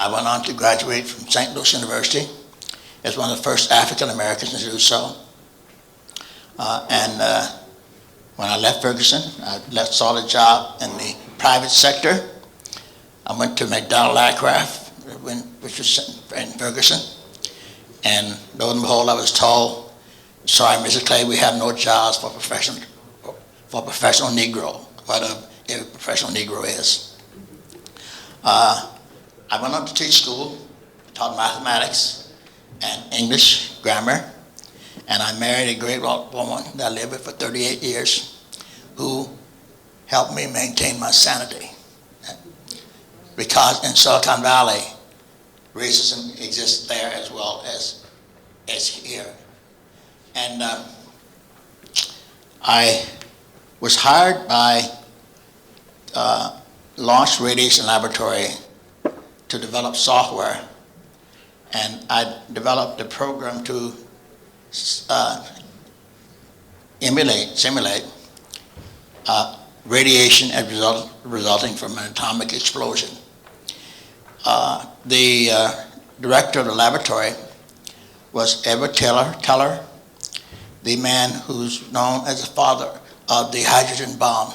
I went on to graduate from St. Louis University as one of the first African Americans to do so. When I left Ferguson, I sought a job in the private sector. I went to McDonnell Aircraft, which was in Ferguson, and lo and behold, I was told, "Sorry, Mr. Clay, we have no jobs for professional Negro," what a professional Negro is. I went on to teach school, taught mathematics and English grammar, and I married a great woman that I lived with for 38 years who helped me maintain my sanity. Because in Silicon Valley, racism exists there as well as here. And I was hired by Launch Radiation Laboratory to develop software, and I developed a program to simulate radiation as resulting from an atomic explosion. The director of the laboratory was Edward Teller, the man who's known as the father of the hydrogen bomb.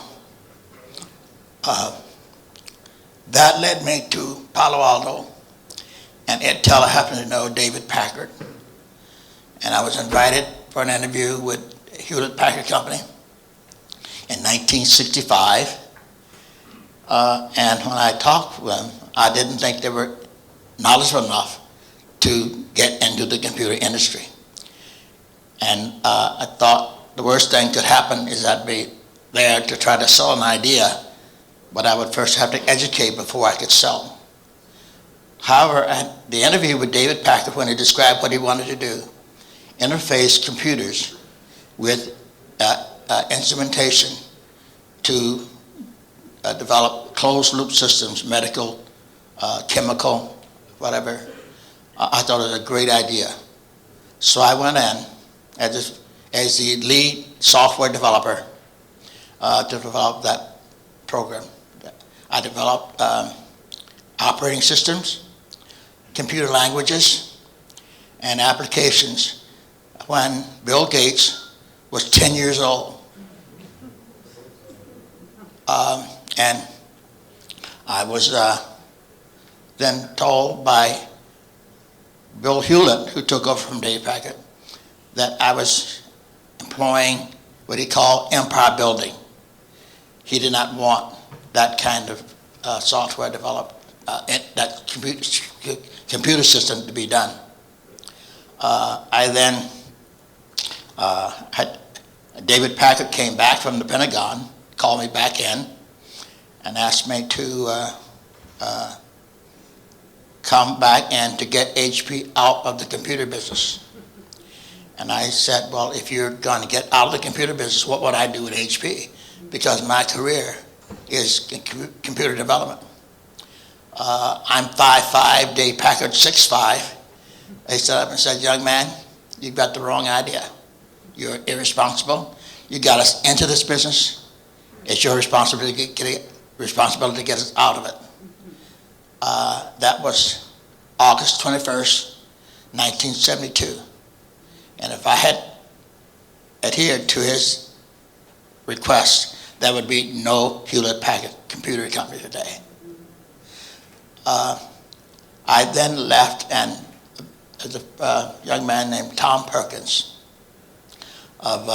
That led me to Palo Alto, and Ed Teller happened to know David Packard, and I was invited for an interview with Hewlett Packard Company in 1965, and when I talked with them, I didn't think they were knowledgeable enough to get into the computer industry. And I thought the worst thing could happen is I'd be there to try to sell an idea, but I would first have to educate before I could sell. However, at the interview with David Packard, when he described what he wanted to do, interface computers with instrumentation to develop closed-loop systems, medical, chemical, whatever, I thought it was a great idea. So I went in as the lead software developer to develop that program. I developed operating systems, computer languages, and applications when Bill Gates was 10 years old. And I was then told by Bill Hewlett, who took over from Dave Packard, that I was employing what he called empire building. He did not want that kind of software developed, that computer system to be done. I then David Packard came back from the Pentagon, called me back in, and asked me to come back and to get HP out of the computer business. And I said, well, if you're going to get out of the computer business, what would I do with HP? Because my career is in computer development. I'm 5'5", Dave Packard 6'5". They stood up and said, young man, you've got the wrong idea. You're irresponsible. You got us into this business. It's your responsibility to get us out of it. That was August 21st, 1972. And if I had adhered to his request, there would be no Hewlett Packard Computer Company today. I then left, and there's a young man named Tom Perkins of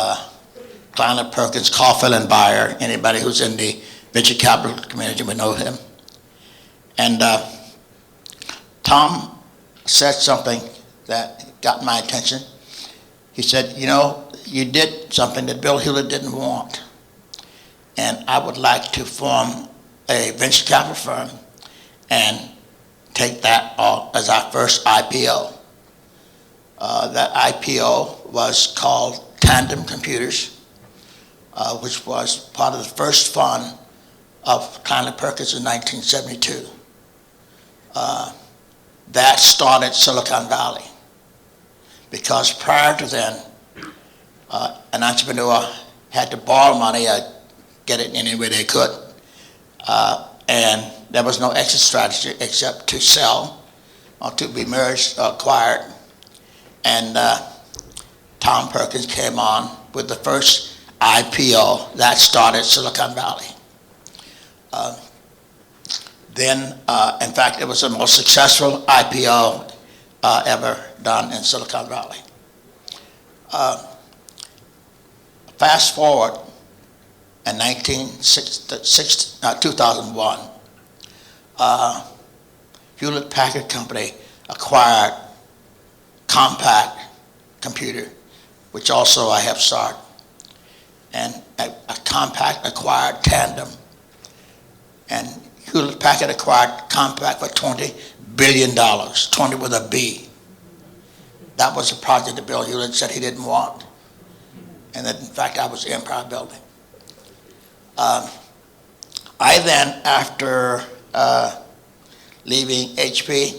Kleiner Perkins, Caulfield and Bayer. Anybody who's in the venture capital community would know him. And Tom said something that got my attention. He said, you know, you did something that Bill Hewlett didn't want, and I would like to form a venture capital firm and take that as our first IPO. That IPO was called Tandem Computers, which was part of the first fund of Kleiner Perkins in 1972. That started Silicon Valley, because prior to then, an entrepreneur had to borrow money, get it any way they could, and there was no exit strategy except to sell to be merged, acquired, and Tom Perkins came on with the first IPO that started Silicon Valley. Then, in fact, it was the most successful IPO ever done in Silicon Valley. Fast forward in 2001, Hewlett-Packard Company acquired Compaq Computer, which also I have started. And Compaq acquired Tandem. And Hewlett-Packard acquired Compaq for $20 billion, 20 with a B. That was a project that Bill Hewlett said he didn't want. And that, in fact, I was the Empire Building. I then, after leaving HP,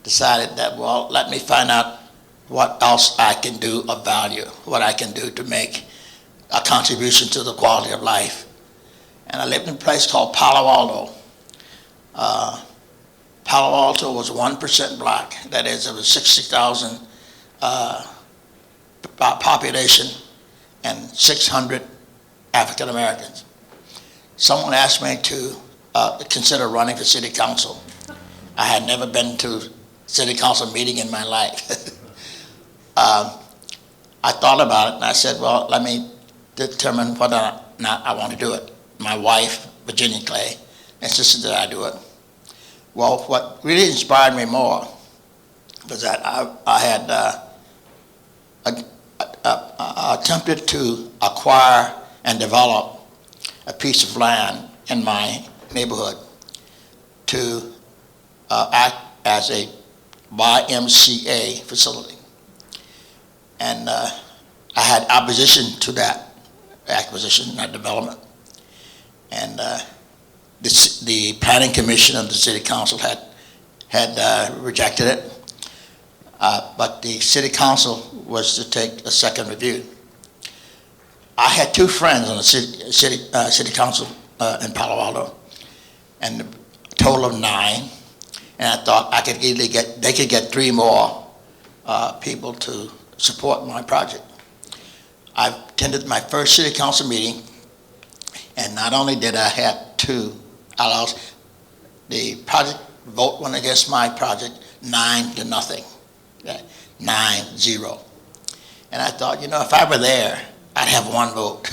decided that, well, let me find out what else I can do of value, what I can do to make a contribution to the quality of life. And I lived in a place called Palo Alto. Palo Alto was 1% black. That is, it was 60,000 population and 600 African Americans. Someone asked me to consider running for city council. I had never been to city council meeting in my life. I thought about it and I said, well, let me determine whether or not I want to do it. My wife, Virginia Clay, insisted that I do it. Well, what really inspired me more was that I had attempted to acquire and develop a piece of land in my neighborhood to act as a YMCA facility. And I had opposition to that acquisition, that development. And the planning commission of the city council had rejected it. But the city council was to take a second review. I had two friends on the city council in Palo Alto, and a total of 9. And I thought I could easily they could get 3 more people to support my project. I attended my first city council meeting, and not only did I have 2 allows, the project vote went against my project 9-0. 9-0. And I thought, you know, if I were there, I'd have 1 vote.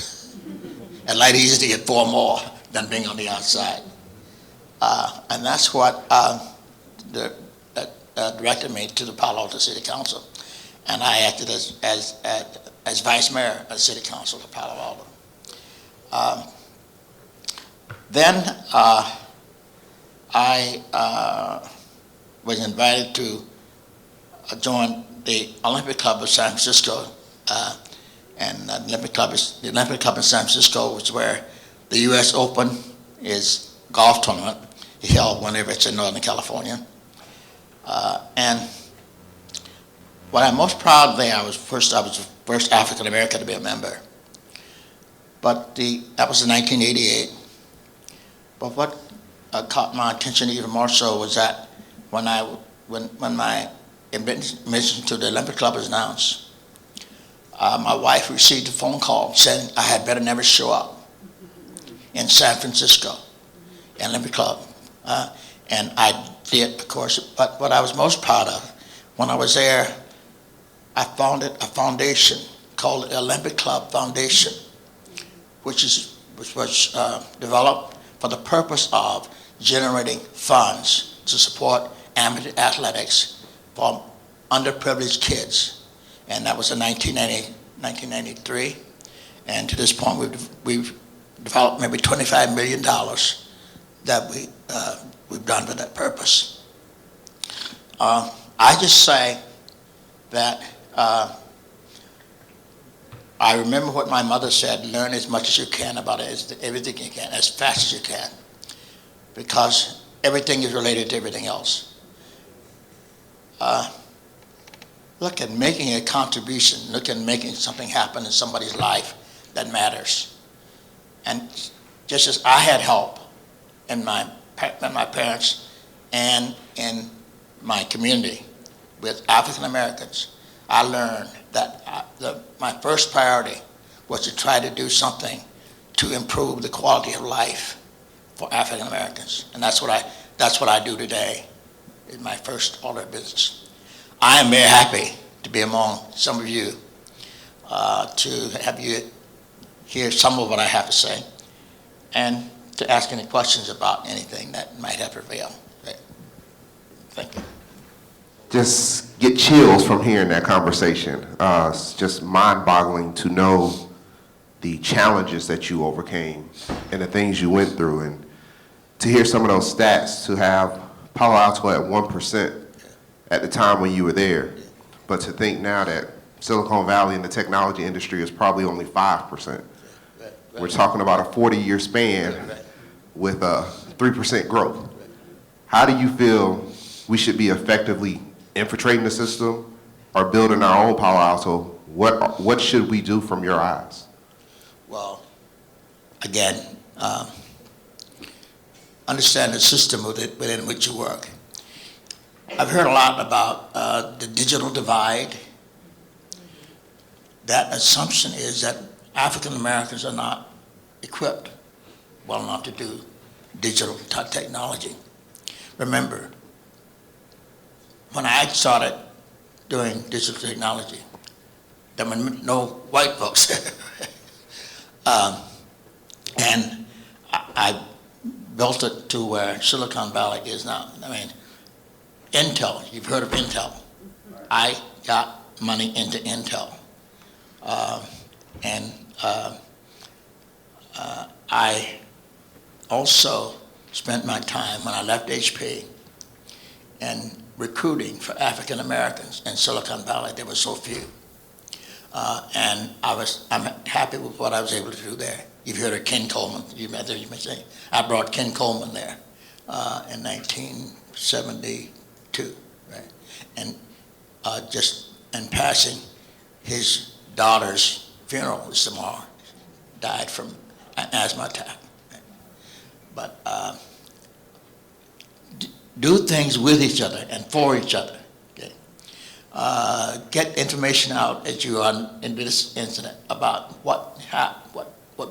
I'd like easy to get 4 more than being on the outside. And that's what directed me to the Palo Alto City Council. And I acted as vice mayor of the City Council of Palo Alto. Then I was invited to join the Olympic Club of San Francisco. And the Olympic Club in San Francisco was where the U.S. Open is golf tournament held whenever it's in Northern California. And what I'm most proud of there, I was the first African American to be a member. But that was in 1988. But what caught my attention even more so was that when my admission to the Olympic Club was announced, my wife received a phone call saying I had better never show up in San Francisco, in Olympic Club. And I did, of course, but what I was most proud of, when I was there, I founded a foundation called the Olympic Club Foundation, which was developed for the purpose of generating funds to support amateur athletics for underprivileged kids. And that was in 1993. And to this point, we've developed maybe $25 million that we've done for that purpose. I just say that I remember what my mother said: learn as much as you can about it, everything you can, as fast as you can, because everything is related to everything else. Look at making a contribution, look at making something happen in somebody's life that matters. And just as I had help in my parents and in my community with African Americans, I learned that my first priority was to try to do something to improve the quality of life for African Americans, and that's what I do today in my first order of business. I am very happy to be among some of you, to have you hear some of what I have to say, and to ask any questions about anything that might have prevailed. Thank you. Just get chills from hearing that conversation. It's just mind-boggling to know the challenges that you overcame and the things you went through, and to hear some of those stats, to have Palo Alto at 1% at the time when you were there, but to think now that Silicon Valley and the technology industry is probably only 5%. We're talking about a 40-year span with a 3% growth. How do you feel we should be effectively infiltrating the system or building our own Palo Alto? What should we do from your eyes? Well, again, understand the system within which you work. I've heard a lot about the digital divide. That assumption is that African Americans are not equipped well enough to do digital technology. Remember, when I started doing digital technology, there were no white folks. And I built it to where Silicon Valley is now. I mean, Intel, you've heard of Intel. I got money into Intel. I also spent my time when I left HP and recruiting for African Americans in Silicon Valley. There were so few. And I'm happy with what I was able to do there. You've heard of Ken Coleman. You may say. I brought Ken Coleman there in 1972, right? And just in passing, his daughter's funeral was tomorrow. Died from an asthma attack. Right? But do things with each other and for each other. Okay? Get information out as you are in this incident about what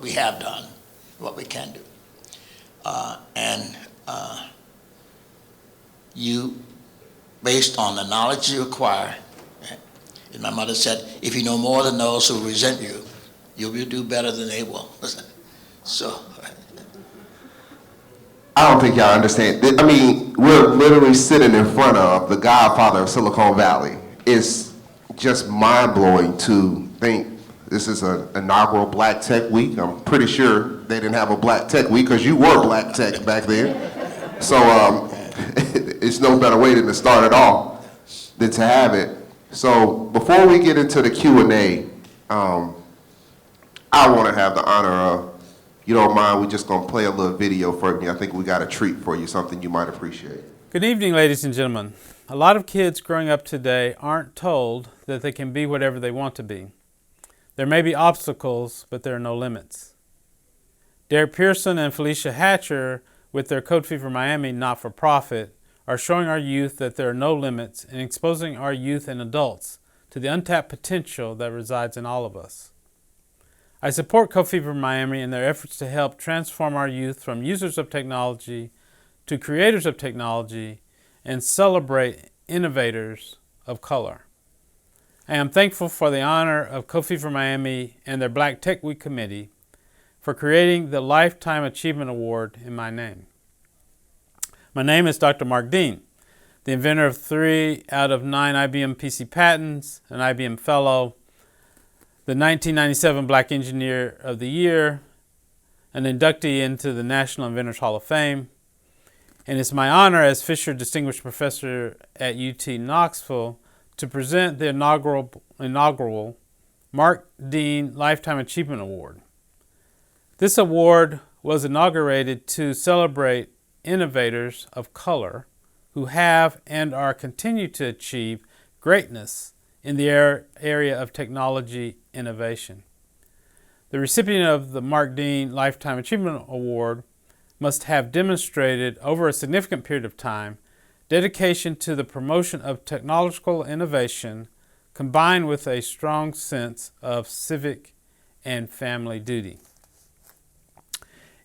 we have done, what we can do. You, based on the knowledge you acquire, right? And my mother said, if you know more than those who resent you, you will do better than they will. So. I don't think y'all understand. I mean, we're literally sitting in front of the godfather of Silicon Valley. It's just mind-blowing to think this is an inaugural Black Tech Week. I'm pretty sure they didn't have a Black Tech Week because you were Black Tech back then. So it's no better way than to start it off than to have it. So before we get into the Q&A, I want to have the honor of, you don't mind, we're just going to play a little video for you. I think we got a treat for you, something you might appreciate. Good evening, ladies and gentlemen. A lot of kids growing up today aren't told that they can be whatever they want to be. There may be obstacles, but there are no limits. Derek Pearson and Felicia Hatcher, with their Code Fever Miami not-for-profit, are showing our youth that there are no limits and exposing our youth and adults to the untapped potential that resides in all of us. I support Code Fever Miami in their efforts to help transform our youth from users of technology to creators of technology and celebrate innovators of color. I am thankful for the honor of Code Fever Miami and their Black Tech Week Committee for creating the Lifetime Achievement Award in my name. My name is Dr. Mark Dean, the inventor of 3 out of 9 IBM PC patents, an IBM Fellow, the 1997 Black Engineer of the Year, an inductee into the National Inventors Hall of Fame, and it's my honor as Fisher Distinguished Professor at UT Knoxville to present the inaugural Mark Dean Lifetime Achievement Award. This award was inaugurated to celebrate innovators of color who have and are continue to achieve greatness in the area of technology innovation. The recipient of the Mark Dean Lifetime Achievement Award must have demonstrated over a significant period of time dedication to the promotion of technological innovation, combined with a strong sense of civic and family duty.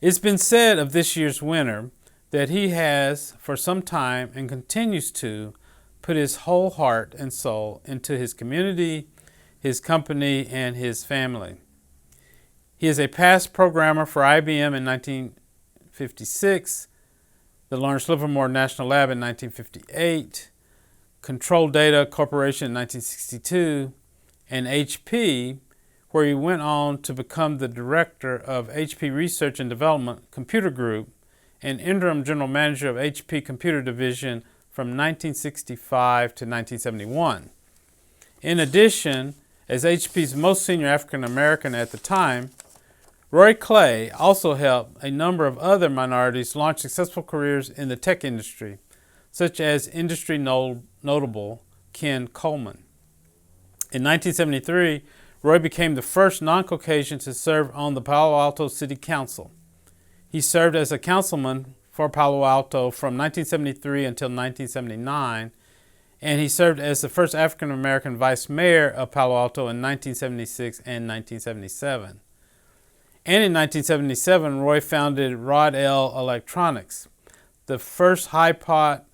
It's been said of this year's winner that he has, for some time, and continues to, put his whole heart and soul into his community, his company, and his family. He is a past programmer for IBM in 1956, the Lawrence Livermore National Lab in 1958, Control Data Corporation in 1962, and HP, where he went on to become the director of HP Research and Development Computer Group and interim general manager of HP Computer Division from 1965 to 1971. In addition, as HP's most senior African American at the time, Roy Clay also helped a number of other minorities launch successful careers in the tech industry, such as industry notable Ken Coleman. In 1973, Roy became the first non-Caucasian to serve on the Palo Alto City Council. He served as a councilman for Palo Alto from 1973 until 1979, and he served as the first African American vice mayor of Palo Alto in 1976 and 1977. And in 1977, Roy founded Rod L Electronics, the first high-pot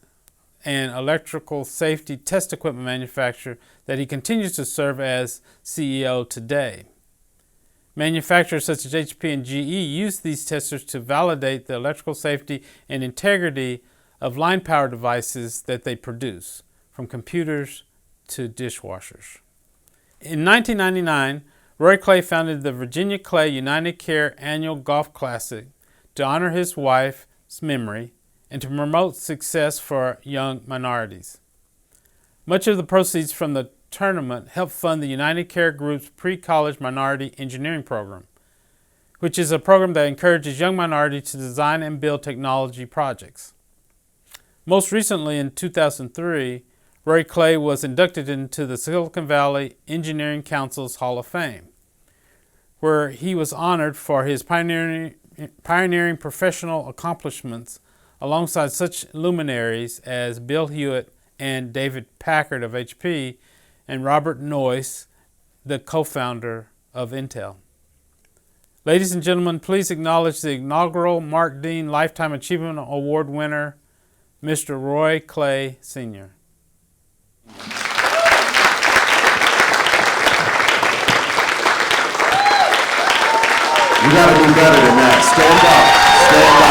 and electrical safety test equipment manufacturer that he continues to serve as CEO today. Manufacturers such as HP and GE use these testers to validate the electrical safety and integrity of line power devices that they produce, from computers to dishwashers. In 1999, Roy Clay founded the Virginia Clay United Care Annual Golf Classic to honor his wife's memory and to promote success for young minorities. Much of the proceeds from the tournament helped fund the United Care Group's pre-college minority engineering program, which is a program that encourages young minorities to design and build technology projects. Most recently, in 2003, Roy Clay was inducted into the Silicon Valley Engineering Council's Hall of Fame, where he was honored for his pioneering professional accomplishments alongside such luminaries as Bill Hewitt and David Packard of HP and Robert Noyce, the co-founder of Intel. Ladies and gentlemen, please acknowledge the inaugural Mark Dean Lifetime Achievement Award winner, Mr. Roy Clay, Sr. You gotta do better than that. Stand up. Stand up.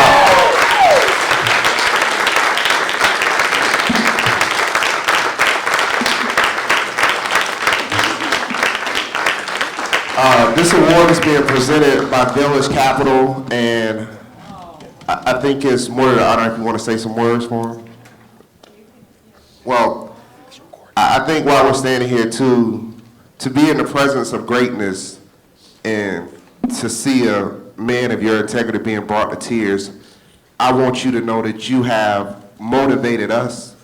This award is being presented by Village Capital, and I think it's more than an honor if you want to say some words for him. Well, I think while we're standing here too, to be in the presence of greatness and to see a man of your integrity being brought to tears, I want you to know that you have motivated us,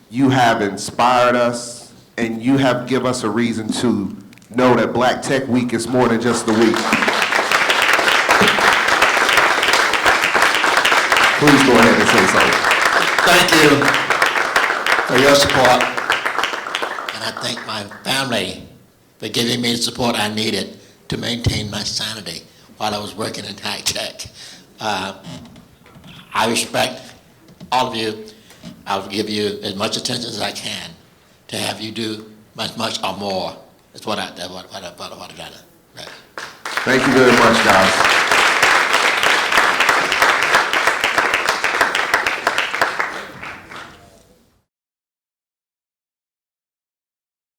you have inspired us, and you have given us a reason to know that Black Tech Week is more than just a week. Please go ahead and say something. Thank you for your support, and I thank my family for giving me the support I needed to maintain my sanity while I was working in high tech. I respect all of you. I'll give you as much attention as I can to have you do much or more. That's what I done. Right. Thank you very much, guys.